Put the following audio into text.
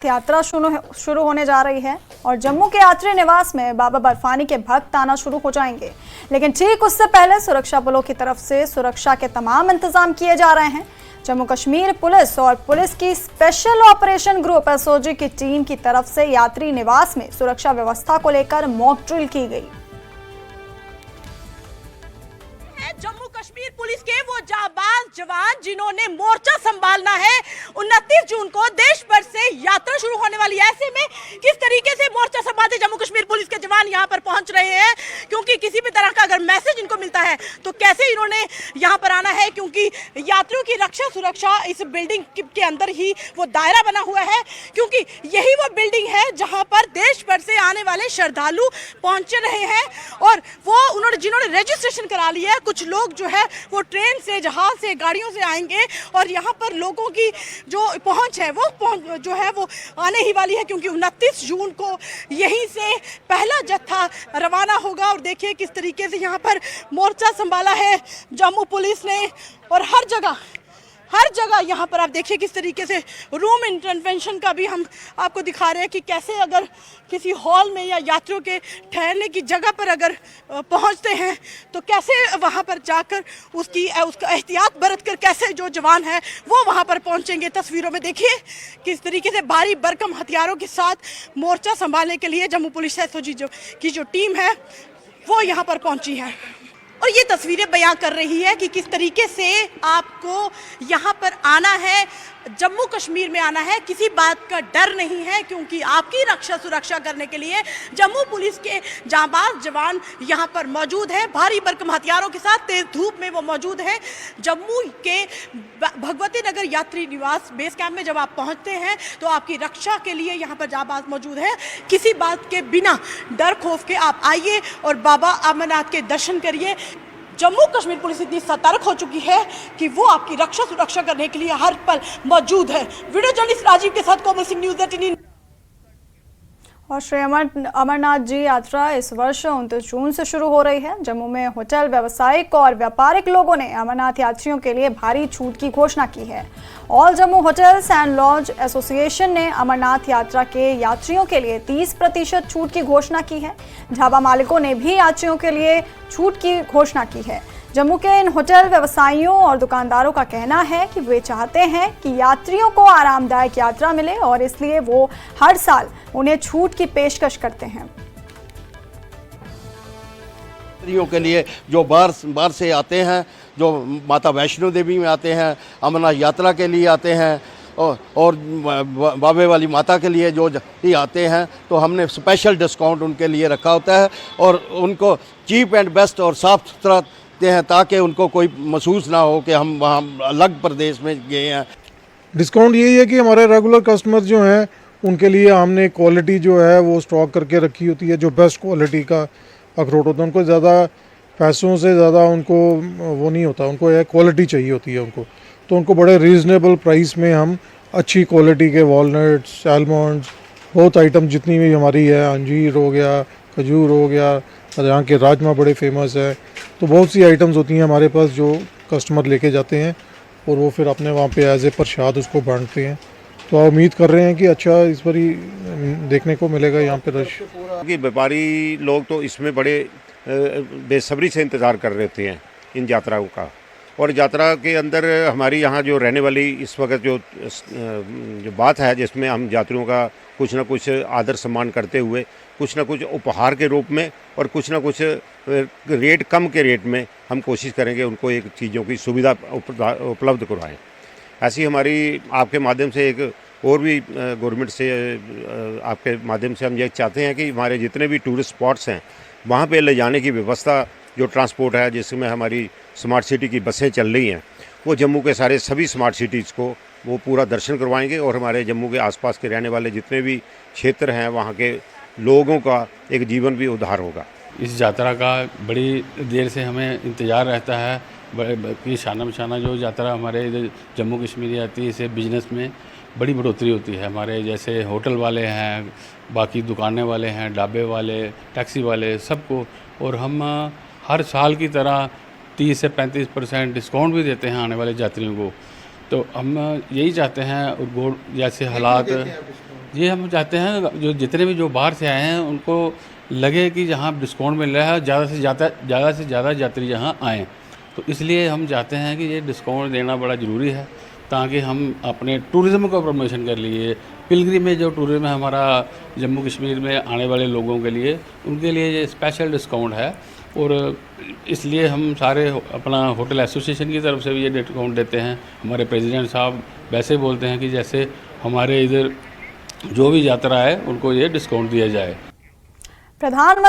यात्रा शुरू होने जा रही है और जम्मू के यात्री निवास में बाबा बर्फानी के भक्त आना शुरू हो जाएंगे। लेकिन ठीक उससे पहले सुरक्षा बलों की तरफ से सुरक्षा के तमाम इंतजाम किए जा रहे हैं। जम्मू कश्मीर पुलिस और पुलिस की स्पेशल ऑपरेशन ग्रुप एसओजी की टीम की तरफ से यात्री निवास में सुरक्षा व्यवस्था को लेकर मॉक ड्रिल की गई। जम्मू कश्मीर पुलिस के वो जाबाज जवान जिन्होंने मोर्चा संभालना है। 29 जून को देश भर से यात्रा शुरू होने वाली है। ऐसे में किस तरीके से मोर्चा संभालते जम्मू कश्मीर पुलिस के जवान यहाँ पर पहुंच रहे हैं, क्योंकि किसी भी तरह का अगर मैसेज इनको मिलता है तो कैसे इन्होंने यहाँ पर आना है, क्योंकि यात्रियों की रक्षा सुरक्षा इस बिल्डिंग के अंदर ही वो दायरा बना हुआ है, क्योंकि यही वो बिल्डिंग है जहाँ पर देश भर से आने वाले श्रद्धालु पहुंच रहे हैं। और वो जिन्होंने रजिस्ट्रेशन करा लिया है, कुछ लोग जो है वो ट्रेन से, जहाज से, गाड़ियों से आएंगे और यहाँ पर लोगों की जो पहुंच है वो जो है वो आने ही वाली है, क्योंकि 29 जून को यहीं से पहला जत्था रवाना होगा। और देखिए किस तरीके से यहाँ पर मोर्चा संभाला है जम्मू पुलिस ने। और हर जगह यहाँ पर आप देखिए किस तरीके से रूम इंटरवेंशन का भी हम आपको दिखा रहे हैं कि कैसे अगर किसी हॉल में या यात्रियों के ठहरने की जगह पर अगर पहुँचते हैं तो कैसे वहाँ पर जाकर उसका एहतियात बरत कर कैसे जो जवान है वो वहाँ पर पहुँचेंगे। तस्वीरों में देखिए किस तरीके से भारी भरकम हथियारों के साथ मोर्चा संभालने के लिए जम्मू पुलिस एसओजी की जो टीम है वो यहाँ पर पहुँची है। और ये तस्वीरें बयां कर रही है कि किस तरीके से आपको यहाँ पर आना है, जम्मू कश्मीर में आना है, किसी बात का डर नहीं है, क्योंकि आपकी रक्षा सुरक्षा करने के लिए जम्मू पुलिस के जांबाज जवान यहाँ पर मौजूद है। भारी भरकम हथियारों के साथ तेज धूप में वो मौजूद है। जम्मू के भगवती नगर यात्री निवास बेस कैंप में जब आप पहुँचते हैं तो आपकी रक्षा के लिए यहाँ पर जांबाज मौजूद है। किसी बात के बिना डर खौफ के आप आइए और बाबा अमरनाथ के दर्शन करिए। जम्मू कश्मीर पुलिस इतनी सतर्क हो चुकी है कि वो आपकी रक्षा सुरक्षा करने के लिए हर पल मौजूद है। वीडियो जर्नलिस्ट राजीव के साथ कोमल सिंह, न्यूज़ 18। और श्री अमरनाथ जी यात्रा इस वर्ष 29 जून से शुरू हो रही है। जम्मू में होटल व्यावसायिक और व्यापारिक लोगों ने अमरनाथ यात्रियों के लिए भारी छूट की घोषणा की है। All Jammu hotels and lodge association ने अमरनाथ यात्रा के यात्रियों के लिए 30% छूट की घोषणा की है। ढाबा मालिकों ने भी यात्रियों के लिए छूट की घोषणा की है। जम्मू के इन होटल व्यवसायियों और दुकानदारों का कहना है कि वे चाहते हैं कि यात्रियों को आरामदायक यात्रा मिले और इसलिए वो हर साल उन्हें छूट की पेशकश करते हैं। यात्रियों के लिए जो बाहर से आते हैं, जो माता वैष्णो देवी में आते हैं, अमरनाथ यात्रा के लिए आते हैं और बाबे वाली माता के लिए जो ही आते हैं, तो हमने स्पेशल डिस्काउंट उनके लिए रखा होता है और उनको चीप एंड बेस्ट और साफ सुथरा हैं, ताकि उनको कोई महसूस ना हो कि हम वहाँ अलग प्रदेश में गए हैं। डिस्काउंट यही है कि हमारे रेगुलर कस्टमर जो हैं उनके लिए हमने क्वालिटी जो है वो स्टॉक करके रखी होती है। जो बेस्ट क्वालिटी का अखरोट होता है, उनको ज़्यादा पैसों से ज़्यादा उनको वो नहीं होता, उनको यह क्वालिटी चाहिए होती है उनको। तो उनको बड़े रीज़नेबल प्राइस में हम अच्छी क्वालिटी के वॉलनट्स, आलमंड्स, बहुत आइटम जितनी भी हमारी है, अंजीर हो गया, खजूर हो गया, यहाँ के राजमा बड़े फेमस है। तो बहुत सी आइटम्स होती हैं हमारे पास जो कस्टमर लेके जाते हैं और वो फिर अपने वहाँ पे एज ए प्रसाद उसको बांटते हैं। तो आप उम्मीद कर रहे हैं कि अच्छा इस बारी देखने को मिलेगा यहाँ पे रश। कि व्यापारी लोग तो इसमें बड़े बेसब्री से इंतज़ार कर रहे होते हैं इन यात्राओं का। और यात्रा के अंदर हमारी यहाँ जो रहने वाली इस वक्त जो बात है, जिसमें हम यात्रियों का कुछ ना कुछ आदर सम्मान करते हुए कुछ ना कुछ उपहार के रूप में और कुछ ना कुछ रेट कम के रेट में हम कोशिश करेंगे उनको एक चीज़ों की सुविधा उपलब्ध करवाएं। ऐसी हमारी आपके माध्यम से एक और भी गवर्नमेंट से आपके माध्यम से हम ये चाहते हैं कि हमारे जितने भी टूरिस्ट स्पॉट्स हैं वहाँ पे ले जाने की व्यवस्था, जो ट्रांसपोर्ट है जिसमें हमारी स्मार्ट सिटी की बसें चल रही हैं, वो जम्मू के सारे सभी स्मार्ट सिटीज़ को वो पूरा दर्शन करवाएंगे और हमारे जम्मू के आसपास के रहने वाले जितने भी क्षेत्र हैं वहाँ के लोगों का एक जीवन भी उद्धार होगा। इस यात्रा का बड़ी देर से हमें इंतज़ार रहता है कि शाना बशाना जो यात्रा हमारे जम्मू कश्मीर आती है, इससे बिजनेस में बड़ी बढ़ोतरी होती है। हमारे जैसे होटल वाले हैं, बाकी दुकानें वाले हैं, ढाबे वाले, टैक्सी वाले, सबको। और हम हर साल की तरह 30 से 35% डिस्काउंट भी देते हैं आने वाले यात्रियों को। तो हम यही चाहते हैं, और जैसे हालात ये हम चाहते हैं जो जितने भी जो बाहर से आए हैं उनको लगे कि जहाँ डिस्काउंट मिल रहा है ज़्यादा से ज़्यादा यात्री यहाँ आएँ। तो इसलिए हम चाहते हैं कि ये डिस्काउंट देना बड़ा ज़रूरी है ताकि हम अपने टूरिज़्म को प्रमोशन कर लिए। पिलग्रिमेज जो टूरिज़्म है हमारा जम्मू कश्मीर में आने वाले लोगों के लिए, उनके लिए ये स्पेशल डिस्काउंट है और इसलिए हम सारे अपना होटल एसोसिएशन की तरफ से भी ये डिस्काउंट देते हैं। हमारे प्रेसिडेंट साहब वैसे बोलते हैं कि जैसे हमारे इधर जो भी यात्रा है उनको ये डिस्काउंट दिया जाए। प्रधानमंत्री